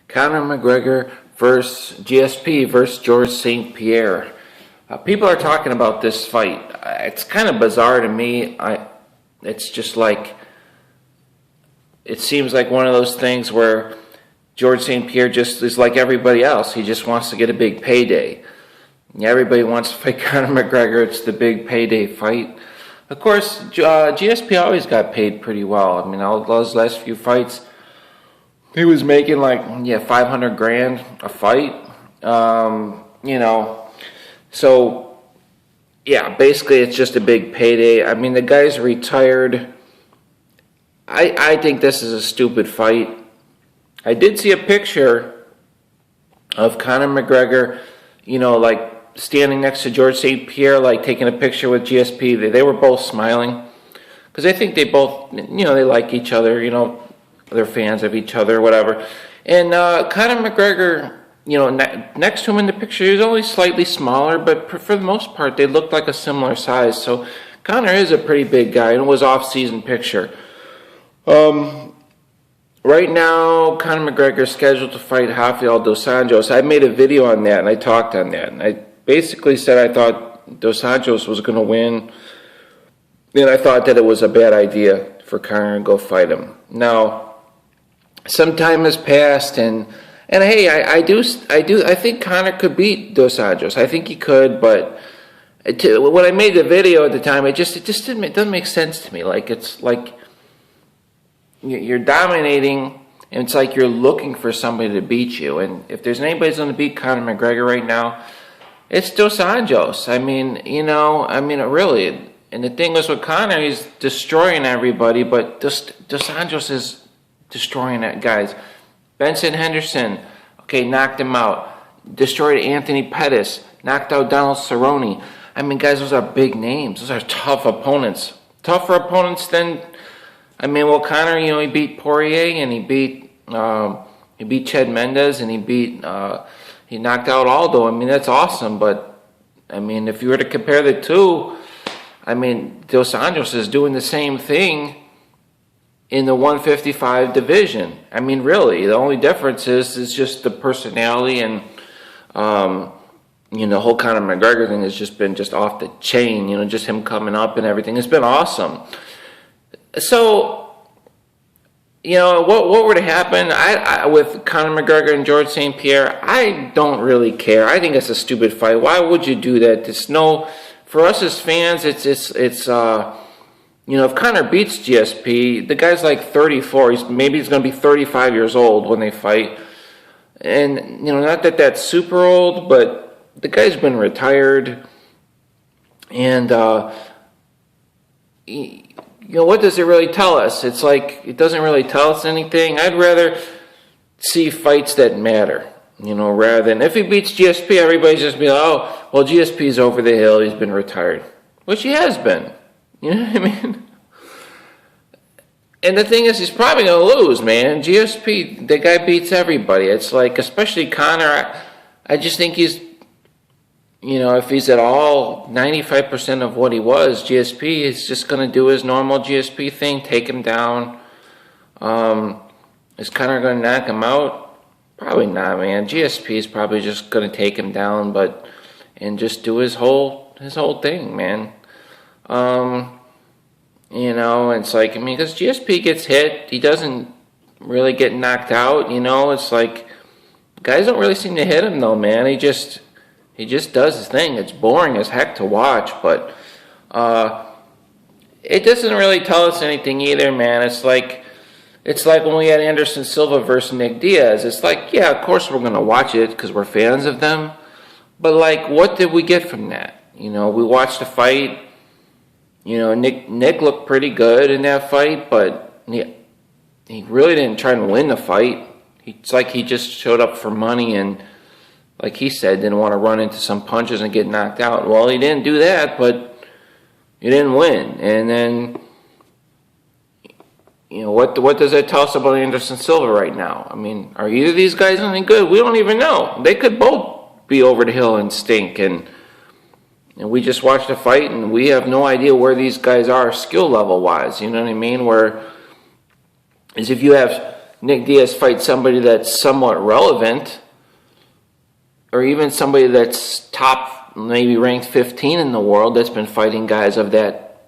Conor McGregor versus GSP versus George St. Pierre. People are talking about this fight. It's kind of bizarre to me. It's just like, it seems like one of those things where George St. Pierre just is like everybody else. He just wants to get a big payday. Everybody wants to fight Conor McGregor. It's the big payday fight. Of course, GSP always got paid pretty well. I mean, all those last few fights, he was making like, 500 grand a fight. So, yeah, basically it's just a big payday. I mean, the guy's retired. I think this is a stupid fight. I did see a picture of Conor McGregor, like standing next to George St. Pierre, like taking a picture with GSP. They were both smiling because I think they both, they like each other, they're fans of each other, whatever. And Conor McGregor, next to him in the picture, he was only slightly smaller, but for the most part, they looked like a similar size. So Conor is a pretty big guy, and it was off-season picture. Right now, Conor McGregor is scheduled to fight Rafael dos Anjos. I made a video on that, and I talked on that. And I basically said I thought dos Anjos was going to win, and I thought that it was a bad idea for Conor to go fight him. Now, some time has passed, and hey, I think Conor could beat dos Anjos. I think he could, but when I made the video at the time, it doesn't make sense to me. Like, it's like you're dominating, and it's like you're looking for somebody to beat you. And if there's anybody who's going to beat Conor McGregor right now, it's dos Anjos. I mean, really. And the thing was with Conor, he's destroying everybody, but dos Anjos is destroying that guys. Benson Henderson, knocked him out. Destroyed Anthony Pettis. Knocked out Donald Cerrone. I mean, guys, those are big names. Those are tough opponents. Tougher opponents than, Conor, he beat Poirier, and he beat Chad Mendes, and he knocked out Aldo. I mean, that's awesome, but, if you were to compare the two, dos Anjos is doing the same thing in the 155 division. Really, the only difference is just the personality, and the whole Conor McGregor thing has just been just off the chain. Just him coming up and everything. It's been awesome. So, what were to happen with Conor McGregor and George St. Pierre? I don't really care. I think it's a stupid fight. Why would you do that? For us as fans, it's if Conor beats GSP, the guy's like 34. Maybe he's going to be 35 years old when they fight. And, not that that's super old, but the guy's been retired. And, what does it really tell us? It's like, it doesn't really tell us anything. I'd rather see fights that matter, rather than, if he beats GSP, everybody's just be like, oh, well, GSP's over the hill, he's been retired. Which he has been. You know what I mean? And the thing is, he's probably going to lose, man. GSP, the guy beats everybody. It's like, especially Conor, I just think he's, if he's at all 95% of what he was, GSP is just going to do his normal GSP thing, take him down. Is Conor going to knock him out? Probably not, man. GSP is probably just going to take him down, and just do his whole thing, man. It's like, because GSP gets hit, he doesn't really get knocked out, it's like, guys don't really seem to hit him though, man. He just does his thing. It's boring as heck to watch, but it doesn't really tell us anything either, man. It's like when we had Anderson Silva versus Nick Diaz. It's like, yeah, of course we're going to watch it because we're fans of them, but like, what did we get from that? We watched the fight. Nick looked pretty good in that fight, but he really didn't try to win the fight. It's like he just showed up for money and, like he said, didn't want to run into some punches and get knocked out. Well, he didn't do that, but he didn't win. And then, what does that tell us about Anderson Silva right now? Are either of these guys any good? We don't even know. They could both be over the hill and stink, and we just watched the fight, and we have no idea where these guys are skill level wise. You know what I mean? Where is if you have Nick Diaz fight somebody that's somewhat relevant, or even somebody that's top, maybe ranked 15 in the world, that's been fighting guys of that,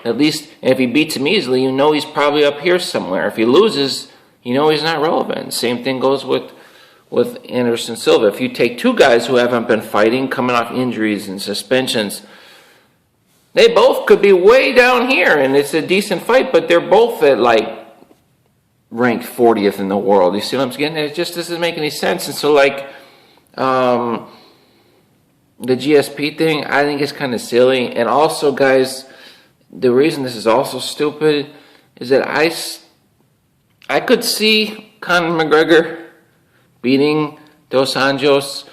at least, and if he beats him easily, you know he's probably up here somewhere. If he loses, you know he's not relevant. Same thing goes with Anderson Silva. If you take two guys who haven't been fighting, coming off injuries and suspensions, they both could be way down here, and it's a decent fight, but they're both at, like, ranked 40th in the world. You see what I'm getting at? It just doesn't make any sense. And so, like, the GSP thing, I think is kind of silly. And also, guys, the reason this is also stupid is that I could see Conor McGregor beating Dos Anjos,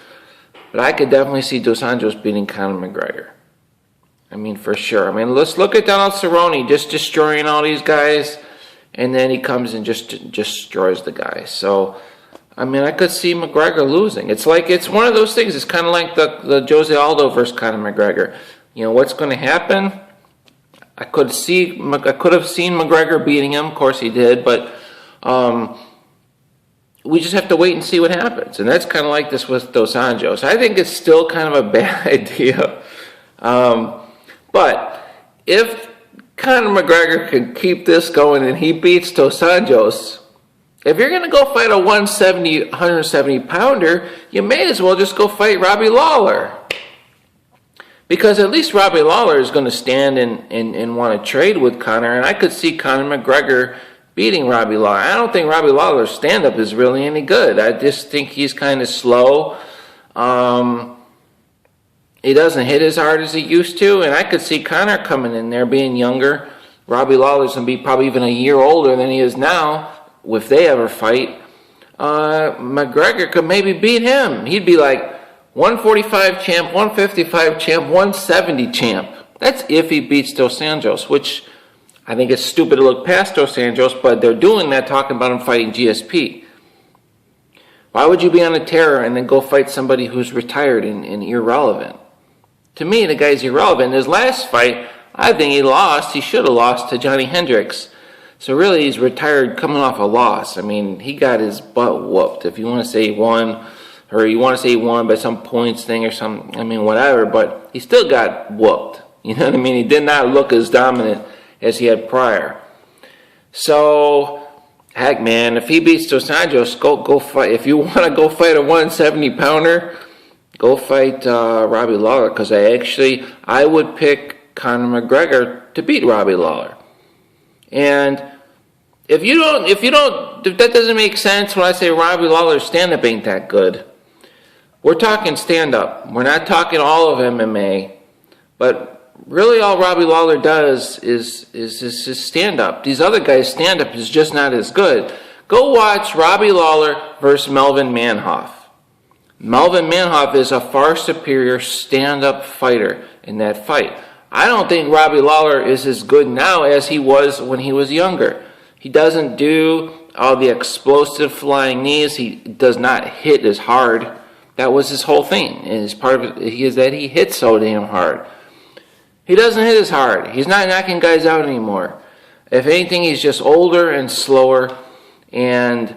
but I could definitely see Dos Anjos beating Conor McGregor. I mean, for sure. I mean, let's look at Donald Cerrone just destroying all these guys, and then he comes and just destroys the guy. So, I mean, I could see McGregor losing. It's like, it's one of those things. It's kind of like the Jose Aldo versus Conor McGregor. You know, what's going to happen? I could have seen McGregor beating him. Of course he did, but we just have to wait and see what happens. And that's kind of like this with Dos Anjos. I think it's still kind of a bad idea. But if Conor McGregor can keep this going and he beats Dos Anjos, if you're going to go fight a 170 pounder, you may as well just go fight Robbie Lawler. Because at least Robbie Lawler is going to stand and want to trade with Conor, and I could see Conor McGregor beating Robbie Lawler. I don't think Robbie Lawler's stand-up is really any good. I just think he's kind of slow. He doesn't hit as hard as he used to, and I could see Conor coming in there being younger. Robbie Lawler's going to be probably even a year older than he is now, if they ever fight. McGregor could maybe beat him. He'd be like 145 champ, 155 champ, 170 champ. That's if he beats Dos Anjos, which I think it's stupid to look past Dos Anjos, but they're doing that, talking about him fighting GSP. Why would you be on a tear and then go fight somebody who's retired and irrelevant? To me, the guy's irrelevant. His last fight, I think he lost. He should have lost to Johnny Hendricks. So really, he's retired coming off a loss. I mean, he got his butt whooped. If you want to say he won, or you want to say he won by some points thing or something, I mean, whatever, but he still got whooped. You know what I mean? He did not look as dominant as he had prior. So, heck, man, if he beats Dos Anjos, go fight. If you want to go fight a 170-pounder, go fight Robbie Lawler, because I would pick Conor McGregor to beat Robbie Lawler. And if that doesn't make sense when I say Robbie Lawler's stand-up ain't that good, we're talking stand-up. We're not talking all of MMA, but really all Robbie Lawler does is his stand-up. These other guys' stand-up is just not as good. Go watch Robbie Lawler versus Melvin Manhoef. Melvin Manhoef is a far superior stand-up fighter in that fight. I don't think Robbie Lawler is as good now as he was when he was younger. He doesn't do all the explosive flying knees. He does not hit as hard. That was his whole thing. And his part of it is that he hits so damn hard. He doesn't hit as hard. He's not knocking guys out anymore. If anything, he's just older and slower. And,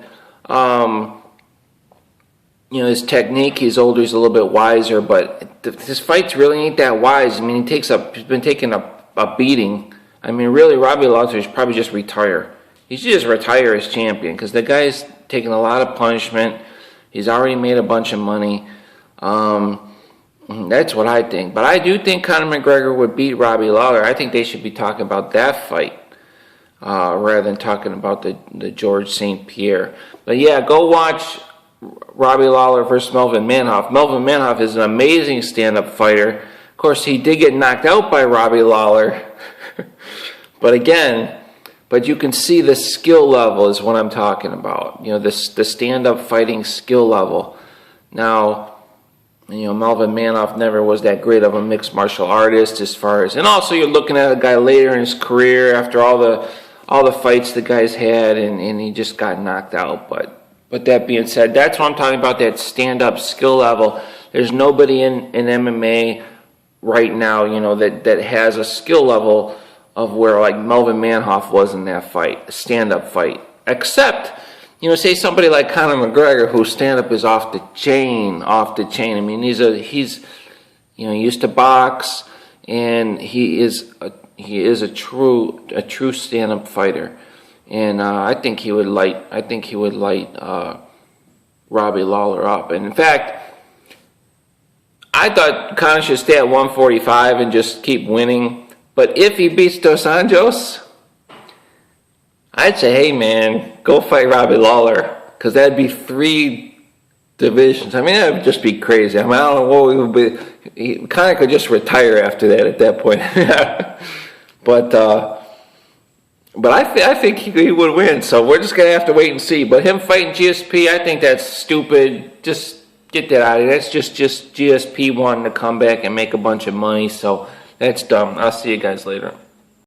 his technique, he's older, he's a little bit wiser. But his fights really ain't that wise. I mean, he's been taking a beating. I mean, really, Robbie Lawler should probably just retire. He should just retire as champion, because the guy's taking a lot of punishment. He's already made a bunch of money. That's what I think. But I do think Conor McGregor would beat Robbie Lawler. I think they should be talking about that fight rather than talking about the George St. Pierre. But yeah, go watch Robbie Lawler versus Melvin Manhoef. Melvin Manhoef is an amazing stand-up fighter. Of course, he did get knocked out by Robbie Lawler. But you can see the skill level is what I'm talking about. The stand-up fighting skill level. Now, Melvin Manhoef never was that great of a mixed martial artist as far as, and also you're looking at a guy later in his career after all the fights the guy's had, and he just got knocked out. But that being said, that's what I'm talking about, that stand-up skill level. There's nobody in MMA right now, that has a skill level of where like Melvin Manhoef was in that fight, a stand-up fight. Except You know, say somebody like Conor McGregor, whose stand-up is off the chain, off the chain. I mean, he's you know, he used to box, and he is a true stand-up fighter, and I think he would light Robbie Lawler up. And in fact, I thought Conor should stay at 145 and just keep winning. But if he beats Dos Anjos, I'd say, hey man, go fight Robbie Lawler, because that'd be 3 divisions. I mean, that would just be crazy. I mean, I don't know what we would be. Conor could just retire after that at that point. But I think he would win. So we're just gonna have to wait and see. But him fighting GSP, I think that's stupid. Just get that out of here. That's just GSP wanting to come back and make a bunch of money. So that's dumb. I'll see you guys later.